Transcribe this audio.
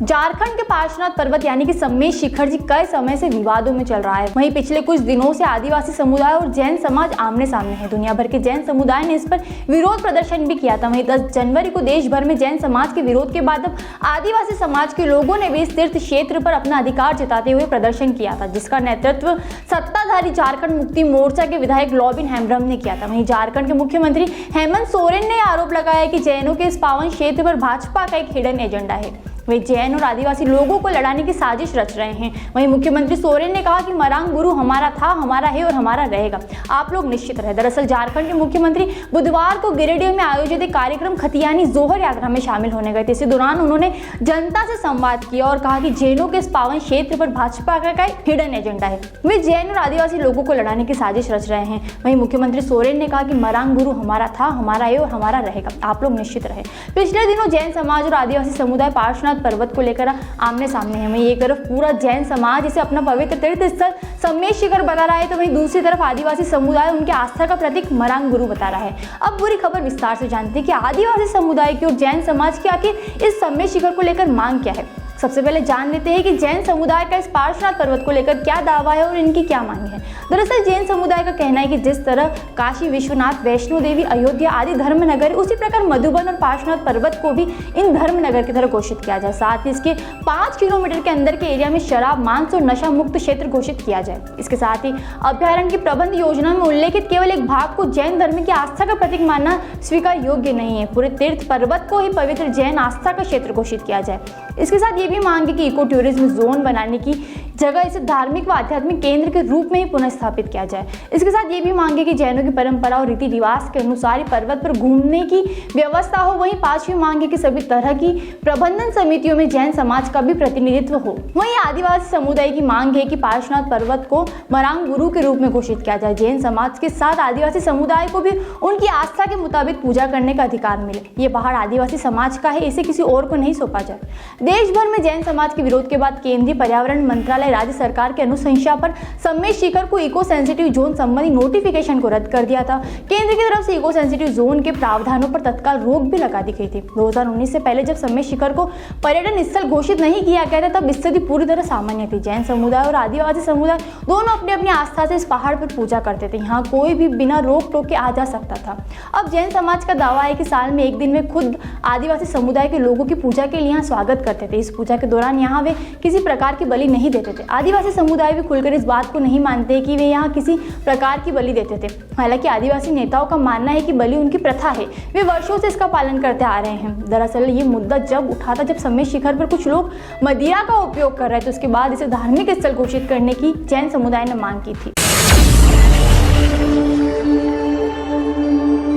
झारखंड के पार्श्वनाथ पर्वत यानी कि सम्मेश शिखर जी कई समय से विवादों में चल रहा है। वहीं पिछले कुछ दिनों से आदिवासी समुदाय और जैन समाज आमने सामने है। दुनिया भर के जैन समुदाय ने इस पर विरोध प्रदर्शन भी किया था। वहीं 10 जनवरी को देश भर में जैन समाज के विरोध के बाद अब आदिवासी समाज के लोगों ने भी इस तीर्थ क्षेत्र पर अपना अधिकार जताते हुए प्रदर्शन किया था, जिसका नेतृत्व सत्ताधारी झारखंड मुक्ति मोर्चा के विधायक लॉबिन हेम्ब्रम ने किया था। वहीं झारखंड के मुख्यमंत्री हेमंत सोरेन ने आरोप लगाया कि जैनों के इस पावन क्षेत्र पर भाजपा का एक हिडन एजेंडा है। वे जैन और आदिवासी लोगों को लड़ाने की साजिश रच रहे हैं। वहीं मुख्यमंत्री सोरेन ने कहा कि मरांग गुरु हमारा था, हमारा है और हमारा रहेगा, आप लोग निश्चित रहे। दरअसल झारखंड के मुख्यमंत्री बुधवार को गिरिडीह में आयोजित एक कार्यक्रम खतियानी जोहर यात्रा में शामिल होने गए थे। इसी दौरान उन्होंने जनता से संवाद किया और कहा कि जैनों के इस पावन क्षेत्र पर भाजपा का एक हिडन एजेंडा है। वे जैन और आदिवासी लोगों को लड़ाने की साजिश रच रहे हैं। वहीं मुख्यमंत्री सोरेन ने कहा कि मरांग गुरु हमारा था, हमारा है और हमारा रहेगा, आप लोग निश्चित रहे। पिछले दिनों जैन समाज और आदिवासी समुदाय पार्श्वनाथ पर्वत को लेकर आमने सामने है। वहीं एक तरफ पूरा जैन समाज इसे अपना पवित्र तीर्थ स्थल सम्मेश शिखर बता रहा है, तो वहीं दूसरी तरफ आदिवासी समुदाय उनके आस्था का प्रतीक मरांग गुरु बता रहा है। अब पूरी खबर विस्तार से जानते हैं कि आदिवासी समुदाय की और जैन समाज की आखिर इस सम्मेश शिखर को लेकर मांग क्या है। सबसे पहले जान लेते हैं कि जैन समुदाय का इस पार्श्वनाथ पर्वत को लेकर क्या दावा है और इनकी क्या मांग है। दरअसल जैन समुदाय का कहना है कि जिस तरह काशी विश्वनाथ, वैष्णो देवी, अयोध्या आदि धर्मनगर, उसी प्रकार मधुबन और पार्श्वनाथ पर्वत को भी इन धर्मनगर की तरह घोषित किया जाए। साथ ही इसके 5 किलोमीटर के अंदर के एरिया में शराब, मांस और नशा मुक्त क्षेत्र घोषित किया जाए। इसके साथ ही अभ्यारण्य की प्रबंध योजना में उल्लेखित केवल एक भाग को जैन धर्म की आस्था का प्रतीक मानना स्वीकार योग्य नहीं है। पूरे तीर्थ पर्वत को ही पवित्र जैन आस्था का क्षेत्र घोषित किया जाए। इसके साथ ये भी मांग है कि इको टूरिज्म जोन बनाने की जगह इसे धार्मिक व आध्यात्मिक केंद्र के रूप में ही पुनः स्थापित किया जाए। इसके साथ ये भी मांग है कि जैनों की परंपरा और रीति रिवाज के अनुसार पर्वत पर घूमने की व्यवस्था हो। वहीं 5वीं मांग है कि सभी तरह की प्रबंधन समितियों में जैन समाज का भी प्रतिनिधित्व हो। वहीं आदिवासी समुदाय की मांग है कि पार्श्वनाथ पर्वत को मरांग गुरु के रूप में घोषित किया जाए। जैन समाज के साथ आदिवासी समुदाय को भी उनकी आस्था के मुताबिक पूजा करने का अधिकार मिले। ये पहाड़ आदिवासी समाज का है, इसे किसी और को नहीं सौंपा जाए। देश भर में जैन समाज के विरोध के बाद केंद्रीय पर्यावरण मंत्रालय राज्य सरकार के अनुशंसा पर सम्मेश शिखर को इको सेंसिटिव जोन संबंधी नोटिफिकेशन को रद्द कर दिया था। केंद्र की तरफ से इको सेंसिटिव जोन के प्रावधानों पर तत्काल रोक भी लगा दी गई थी। 2019 से पहले जब सम्मेश शिखर को पर्यटन स्थल घोषित नहीं किया गया था, तब स्थिति पूरी तरह सामान्य थी। जैन समुदाय और आदिवासी समुदाय दोनों अपनी अपनी आस्था से इस पहाड़ पर पूजा करते थे। यहाँ कोई भी बिना रोक टोक के आ जा सकता था। अब जैन समाज का दावा है कि साल में एक दिन वे खुद आदिवासी समुदाय के लोगों की पूजा के लिए यहाँ स्वागत करते थे। इस पूजा के दौरान यहाँ वे किसी प्रकार की बलि नहीं देते थे। आदिवासी समुदाय भी खुलकर इस बात को नहीं मानते कि वे यहाँ किसी प्रकार की बलि देते थे। हालांकि आदिवासी नेताओं का मानना है कि बलि उनकी प्रथा है, वे वर्षों से इसका पालन करते आ रहे हैं। दरअसल ये मुद्दा जब उठा था जब सम्मेश शिखर पर कुछ लोग मदिरा का उपयोग कर रहे थे, उसके बाद इसे धार्मिक स्थल घोषित करने की जैन समुदाय ने मांग की थी।